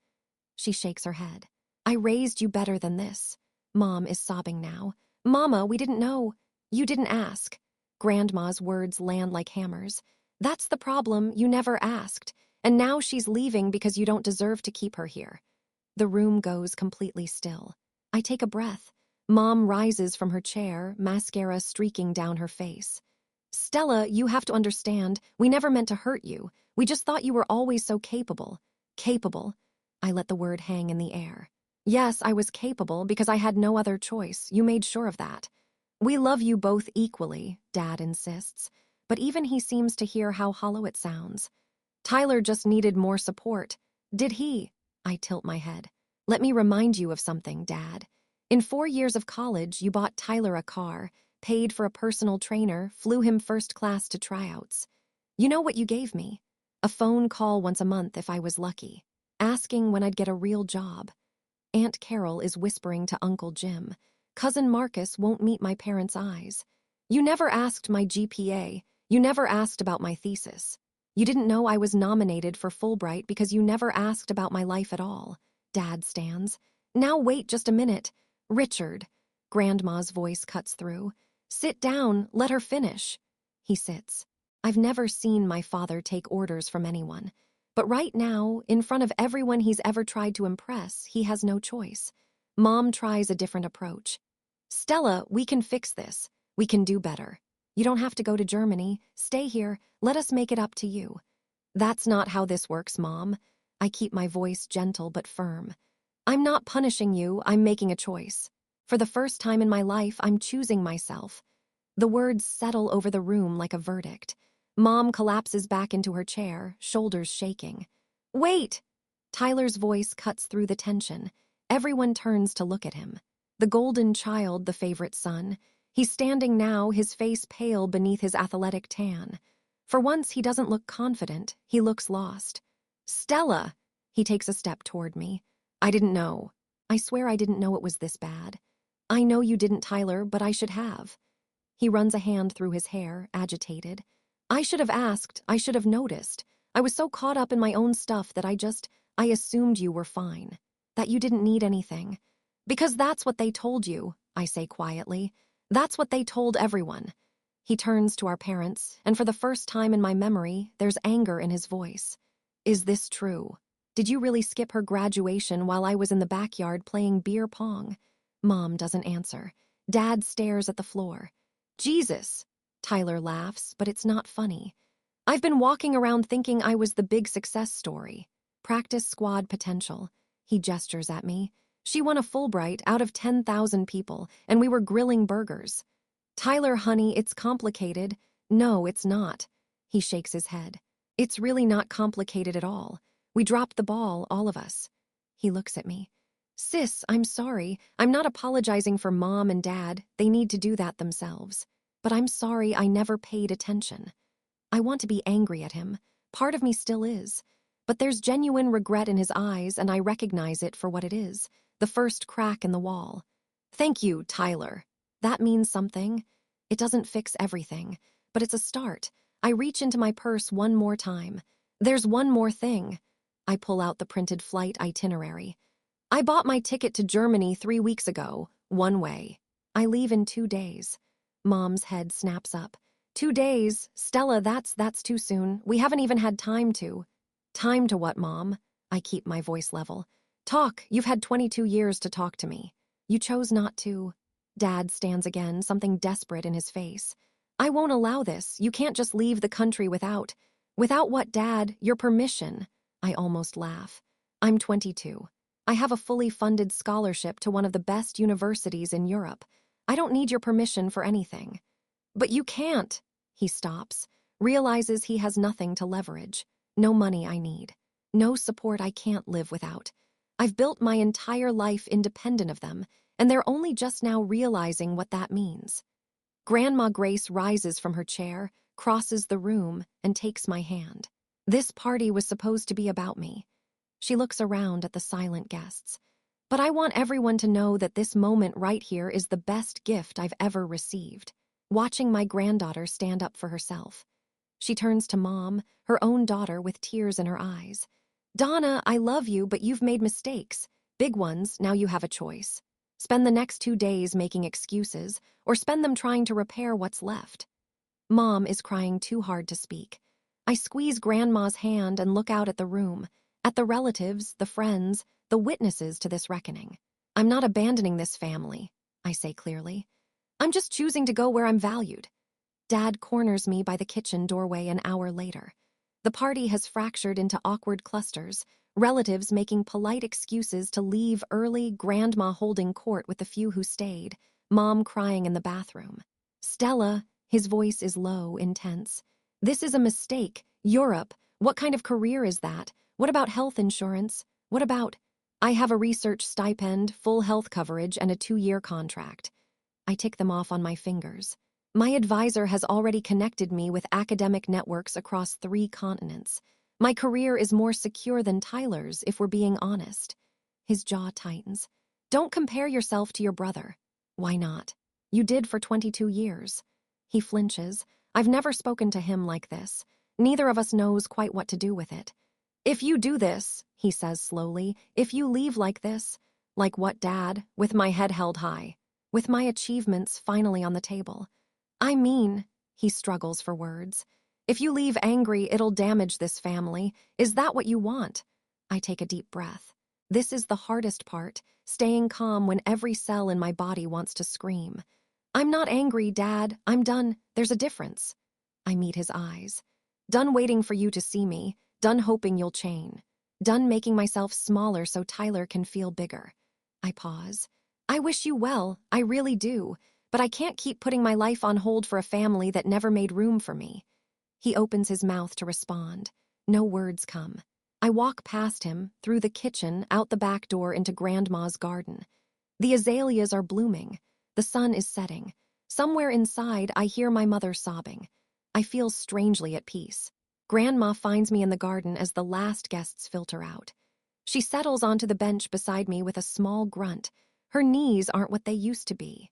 She shakes her head. I raised you better than this. Mom is sobbing now. Mama, we didn't know. You didn't ask. Grandma's words land like hammers. That's the problem, you never asked. And now she's leaving because you don't deserve to keep her here. The room goes completely still. I take a breath. Mom rises from her chair, mascara streaking down her face. Stella, you have to understand, we never meant to hurt you. We just thought you were always so capable. Capable. I let the word hang in the air. Yes, I was capable because I had no other choice. You made sure of that. We love you both equally, Dad insists, but even he seems to hear how hollow it sounds. Tyler just needed more support. Did he? I tilt my head. Let me remind you of something, Dad. In 4 years of college, you bought Tyler a car, paid for a personal trainer, flew him first class to tryouts. You know what you gave me? A phone call once a month if I was lucky, asking when I'd get a real job. Aunt Carol is whispering to Uncle Jim. Cousin Marcus won't meet my parents' eyes. You never asked my GPA. You never asked about my thesis. You didn't know I was nominated for Fulbright because you never asked about my life at all. Dad stands. Now wait just a minute. Richard. Grandma's voice cuts through. Sit down, let her finish. He sits. I've never seen my father take orders from anyone. But right now, in front of everyone he's ever tried to impress, he has no choice. Mom tries a different approach. Stella, we can fix this. We can do better. You don't have to go to Germany. Stay here. Let us make it up to you. That's not how this works, Mom. I keep my voice gentle but firm. I'm not punishing you. I'm making a choice. For the first time in my life, I'm choosing myself. The words settle over the room like a verdict. Mom collapses back into her chair, shoulders shaking. Wait! Tyler's voice cuts through the tension. Everyone turns to look at him. The golden child, the favorite son. He's standing now, his face pale beneath his athletic tan. For once, he doesn't look confident. He looks lost. Stella! He takes a step toward me. I didn't know. I swear I didn't know it was this bad. I know you didn't, Tyler, but I should have. He runs a hand through his hair, agitated. I should have asked. I should have noticed. I was so caught up in my own stuff that I assumed you were fine. That you didn't need anything. Because that's what they told you, I say quietly. That's what they told everyone. He turns to our parents, and for the first time in my memory, there's anger in his voice. Is this true? Did you really skip her graduation while I was in the backyard playing beer pong? Mom doesn't answer. Dad stares at the floor. Jesus! Tyler laughs, but it's not funny. I've been walking around thinking I was the big success story. Practice squad potential. He gestures at me. She won a Fulbright out of 10,000 people, and we were grilling burgers. Tyler, honey, it's complicated. No, it's not. He shakes his head. It's really not complicated at all. We dropped the ball, all of us. He looks at me. Sis, I'm sorry. I'm not apologizing for Mom and Dad. They need to do that themselves. But I'm sorry I never paid attention. I want to be angry at him. Part of me still is. But there's genuine regret in his eyes, and I recognize it for what it is. The first crack in the wall. Thank you, Tyler. That means something. It doesn't fix everything, but it's a start. I reach into my purse one more time. There's one more thing. I pull out the printed flight itinerary. I bought my ticket to Germany 3 weeks ago, one way. I leave in 2 days. Mom's head snaps up. 2 days? Stella, that's too soon. We haven't even had time to. Time to what, Mom? I keep my voice level. Talk. You've had 22 years to talk to me. You chose not to. Dad stands again, something desperate in his face. I won't allow this. You can't just leave the country without. Without what, Dad? Your permission. I almost laugh. I'm 22. I have a fully funded scholarship to one of the best universities in Europe. I don't need your permission for anything. But you can't. He stops, realizes he has nothing to leverage. No money I need. No support I can't live without. I've built my entire life independent of them, and they're only just now realizing what that means. Grandma Grace rises from her chair, crosses the room, and takes my hand. This party was supposed to be about me. She looks around at the silent guests. But I want everyone to know that this moment right here is the best gift I've ever received. Watching my granddaughter stand up for herself. She turns to Mom, her own daughter with tears in her eyes. Donna, I love you, but you've made mistakes. Big ones, now you have a choice. Spend the next 2 days making excuses, or spend them trying to repair what's left. Mom is crying too hard to speak. I squeeze Grandma's hand and look out at the room, at the relatives, the friends, the witnesses to this reckoning. I'm not abandoning this family, I say clearly. I'm just choosing to go where I'm valued. Dad corners me by the kitchen doorway an hour later. The party has fractured into awkward clusters, relatives making polite excuses to leave early, Grandma holding court with the few who stayed, Mom crying in the bathroom. Stella, his voice is low, intense. This is a mistake. Europe. What kind of career is that? What about health insurance? What about... I have a research stipend, full health coverage, and a 2-year contract. I tick them off on my fingers. My advisor has already connected me with academic networks across 3 continents. My career is more secure than Tyler's, if we're being honest. His jaw tightens. Don't compare yourself to your brother. Why not? You did for 22 years. He flinches. I've never spoken to him like this. Neither of us knows quite what to do with it. If you do this, he says slowly, if you leave like this, like what, Dad, with my head held high, with my achievements finally on the table. I mean, he struggles for words. If you leave angry, it'll damage this family. Is that what you want? I take a deep breath. This is the hardest part, staying calm when every cell in my body wants to scream. I'm not angry, Dad. I'm done. There's a difference. I meet his eyes. Done waiting for you to see me. Done hoping you'll change. Done making myself smaller so Tyler can feel bigger. I pause. I wish you well. I really do. But I can't keep putting my life on hold for a family that never made room for me. He opens his mouth to respond. No words come. I walk past him, through the kitchen, out the back door into Grandma's garden. The azaleas are blooming. The sun is setting. Somewhere inside, I hear my mother sobbing. I feel strangely at peace. Grandma finds me in the garden as the last guests filter out. She settles onto the bench beside me with a small grunt. Her knees aren't what they used to be.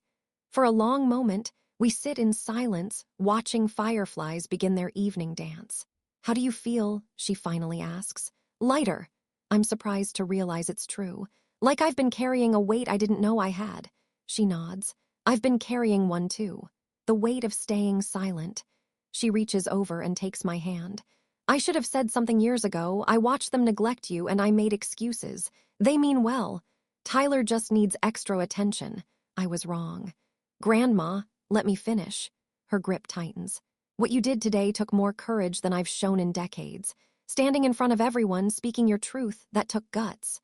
For a long moment, we sit in silence, watching fireflies begin their evening dance. How do you feel? She finally asks. Lighter. I'm surprised to realize it's true. Like I've been carrying a weight I didn't know I had. She nods. I've been carrying one too. The weight of staying silent. She reaches over and takes my hand. I should have said something years ago. I watched them neglect you and I made excuses. They mean well. Tyler just needs extra attention. I was wrong. Grandma, let me finish. Her grip tightens. What you did today took more courage than I've shown in decades. Standing in front of everyone, speaking your truth, that took guts.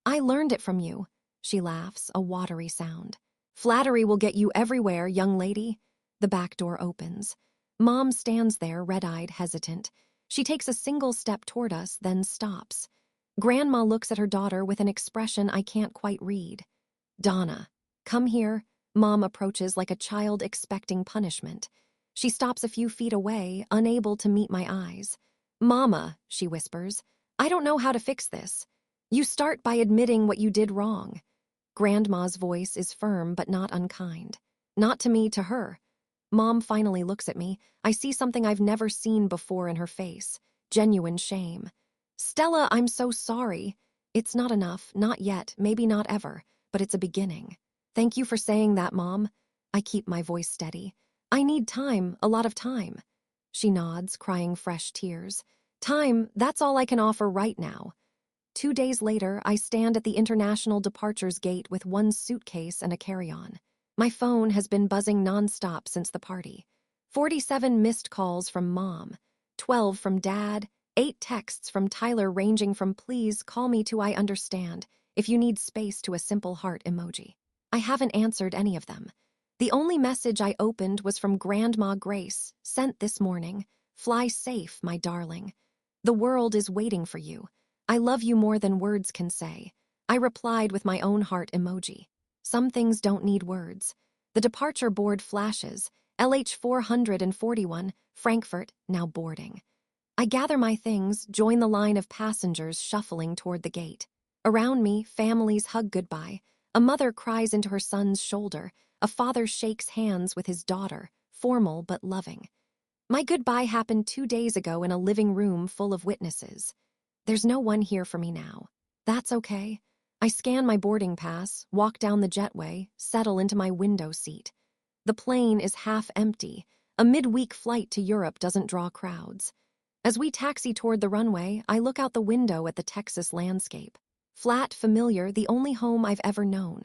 I learned it from you. She laughs, a watery sound. Flattery will get you everywhere, young lady. The back door opens. Mom stands there, red-eyed, hesitant. She takes a single step toward us, then stops. Grandma looks at her daughter with an expression I can't quite read. Donna, come here. Mom approaches like a child expecting punishment. She stops a few feet away, unable to meet my eyes. Mama, she whispers, I don't know how to fix this. You start by admitting what you did wrong. Grandma's voice is firm but not unkind. Not to me, to her. Mom finally looks at me. I see something I've never seen before in her face. Genuine shame. Stella, I'm so sorry. It's not enough, not yet, maybe not ever, but it's a beginning. Thank you for saying that, Mom. I keep my voice steady. I need time, a lot of time. She nods, crying fresh tears. Time, that's all I can offer right now. 2 days later, I stand at the international departures gate with one suitcase and a carry-on. My phone has been buzzing nonstop since the party. 47 missed calls from Mom, 12 from Dad, 8 texts from Tyler ranging from please call me to I understand, if you need space to a simple heart emoji. I haven't answered any of them. The only message I opened was from Grandma Grace, sent this morning. Fly safe, my darling. The world is waiting for you. I love you more than words can say. I replied with my own heart emoji. Some things don't need words. The departure board flashes. LH 441, Frankfurt, now boarding. I gather my things, join the line of passengers shuffling toward the gate. Around me, families hug goodbye. A mother cries into her son's shoulder. A father shakes hands with his daughter, formal but loving. My goodbye happened 2 days ago in a living room full of witnesses. There's no one here for me now. That's okay. I scan my boarding pass, walk down the jetway, settle into my window seat. The plane is half empty. A midweek flight to Europe doesn't draw crowds. As we taxi toward the runway, I look out the window at the Texas landscape. Flat, familiar, the only home I've ever known.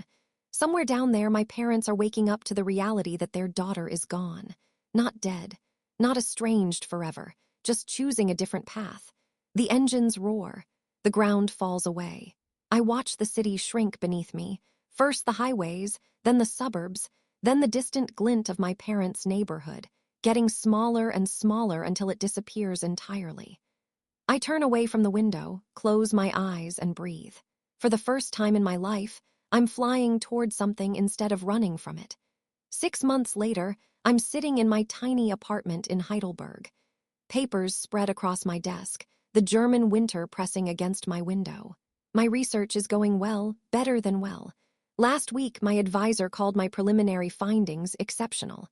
Somewhere down there, my parents are waking up to the reality that their daughter is gone. Not dead, not estranged forever, just choosing a different path. The engines roar. The ground falls away. I watch the city shrink beneath me. First the highways, then the suburbs, then the distant glint of my parents' neighborhood, getting smaller and smaller until it disappears entirely. I turn away from the window, close my eyes, and breathe. For the first time in my life, I'm flying toward something instead of running from it. 6 months later, I'm sitting in my tiny apartment in Heidelberg. Papers spread across my desk, the German winter pressing against my window. My research is going well, better than well. Last week, my advisor called my preliminary findings exceptional.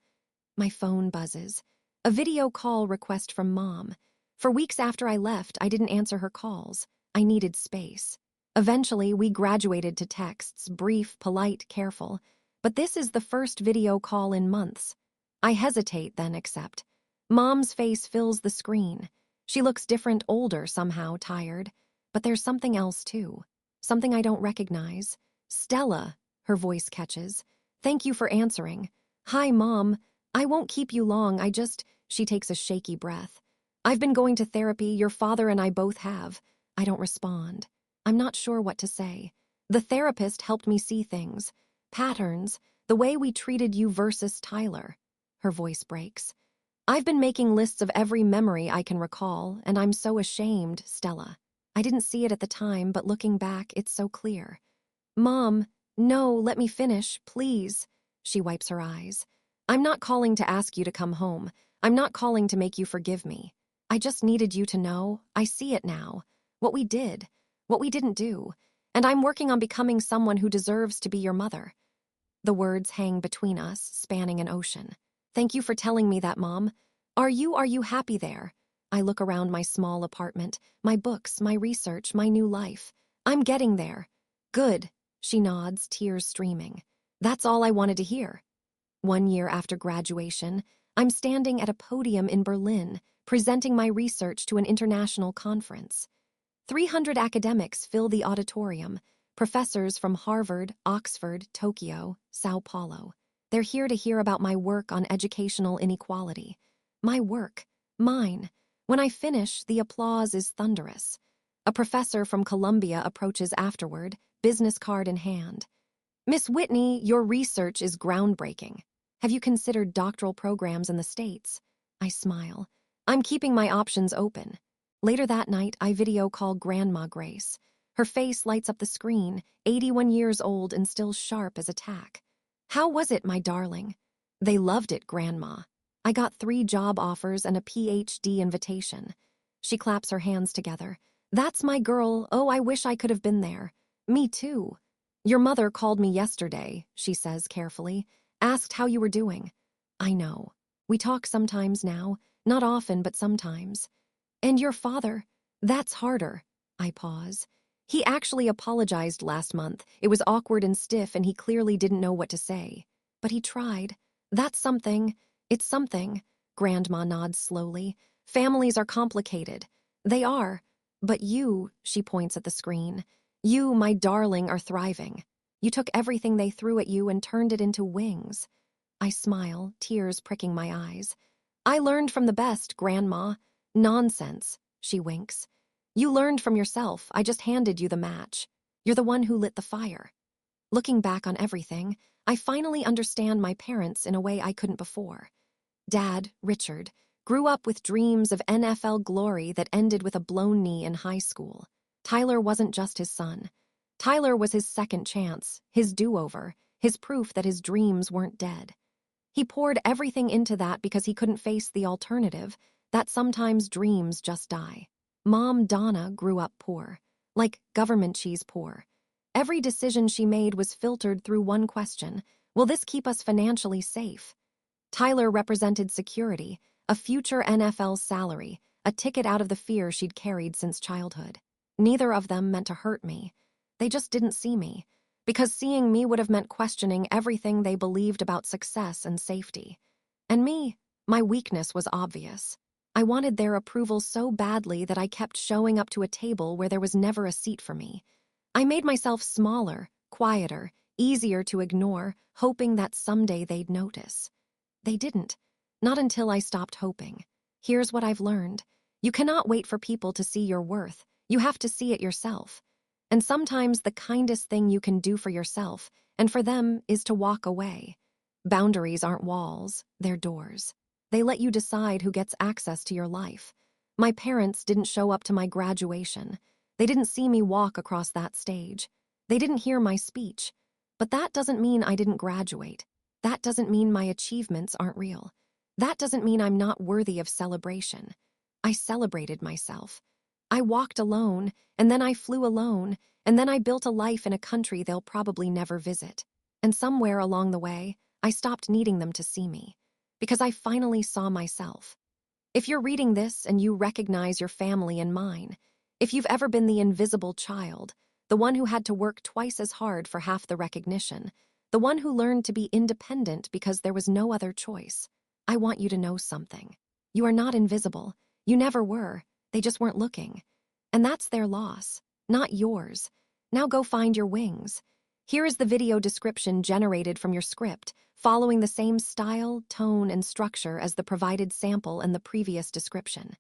My phone buzzes. A video call request from Mom. For weeks after I left, I didn't answer her calls. I needed space. Eventually, we graduated to texts, brief, polite, careful. But this is the first video call in months. I hesitate, then accept. Mom's face fills the screen. She looks different, older, somehow tired. But there's something else, too. Something I don't recognize. Stella, her voice catches. Thank you for answering. Hi, Mom. I won't keep you long, she takes a shaky breath. I've been going to therapy, your father and I both have. I don't respond. I'm not sure what to say. The therapist helped me see things. Patterns, the way we treated you versus Tyler. Her voice breaks. I've been making lists of every memory I can recall, and I'm so ashamed, Stella. I didn't see it at the time, but looking back, it's so clear. Mom, no, let me finish, please. She wipes her eyes. I'm not calling to ask you to come home. I'm not calling to make you forgive me. I just needed you to know, I see it now. What we did, what we didn't do. And I'm working on becoming someone who deserves to be your mother. The words hang between us, spanning an ocean. Thank you for telling me that, Mom. Are you happy there? I look around my small apartment, my books, my research, my new life. I'm getting there. Good, she nods, tears streaming. That's all I wanted to hear. 1 year after graduation, I'm standing at a podium in Berlin, presenting my research to an international conference. 300 academics fill the auditorium, professors from Harvard, Oxford, Tokyo, Sao Paulo. They're here to hear about my work on educational inequality. My work. Mine. When I finish, the applause is thunderous. A professor from Columbia approaches afterward, business card in hand. Miss Whitney, your research is groundbreaking. Have you considered doctoral programs in the States? I smile. I'm keeping my options open. Later that night, I video call Grandma Grace. Her face lights up the screen, 81 years old and still sharp as a tack. How was it, my darling? They loved it, Grandma. I got 3 job offers and a PhD invitation. She claps her hands together. That's my girl. Oh, I wish I could have been there. Me too. Your mother called me yesterday, she says carefully. Asked how you were doing. I know. We talk sometimes now. Not often, but sometimes. And your father? That's harder. I pause. He actually apologized last month. It was awkward and stiff, and he clearly didn't know what to say. But he tried. That's something. It's something. Grandma nods slowly. Families are complicated. They are. But you, she points at the screen, you, my darling, are thriving. You took everything they threw at you and turned it into wings. I smile, tears pricking my eyes. I learned from the best, Grandma. Nonsense, she winks. You learned from yourself. I just handed you the match. You're the one who lit the fire. Looking back on everything, I finally understand my parents in a way I couldn't before. Dad, Richard, grew up with dreams of NFL glory that ended with a blown knee in high school. Tyler wasn't just his son. Tyler was his second chance, his do-over, his proof that his dreams weren't dead. He poured everything into that because he couldn't face the alternative, that sometimes dreams just die. Mom, Donna, grew up poor, like government cheese poor. Every decision she made was filtered through one question: will this keep us financially safe? Tyler represented security, a future NFL salary, a ticket out of the fear she'd carried since childhood. Neither of them meant to hurt me. They just didn't see me, because seeing me would have meant questioning everything they believed about success and safety. And me, my weakness was obvious. I wanted their approval so badly that I kept showing up to a table where there was never a seat for me. I made myself smaller, quieter, easier to ignore, hoping that someday they'd notice. They didn't. Not until I stopped hoping. Here's what I've learned. You cannot wait for people to see your worth. You have to see it yourself. And sometimes the kindest thing you can do for yourself, and for them, is to walk away. Boundaries aren't walls, they're doors. They let you decide who gets access to your life. My parents didn't show up to my graduation. They didn't see me walk across that stage. They didn't hear my speech. But that doesn't mean I didn't graduate. That doesn't mean my achievements aren't real. That doesn't mean I'm not worthy of celebration. I celebrated myself. I walked alone, and then I flew alone, and then I built a life in a country they'll probably never visit. And somewhere along the way, I stopped needing them to see me, because I finally saw myself. If you're reading this and you recognize your family and mine, if you've ever been the invisible child, the one who had to work twice as hard for half the recognition, the one who learned to be independent because there was no other choice, I want you to know something. You are not invisible. You never were. They just weren't looking. And that's their loss, not yours. Now go find your wings. Here is the video description generated from your script, following the same style, tone, and structure as the provided sample and the previous description.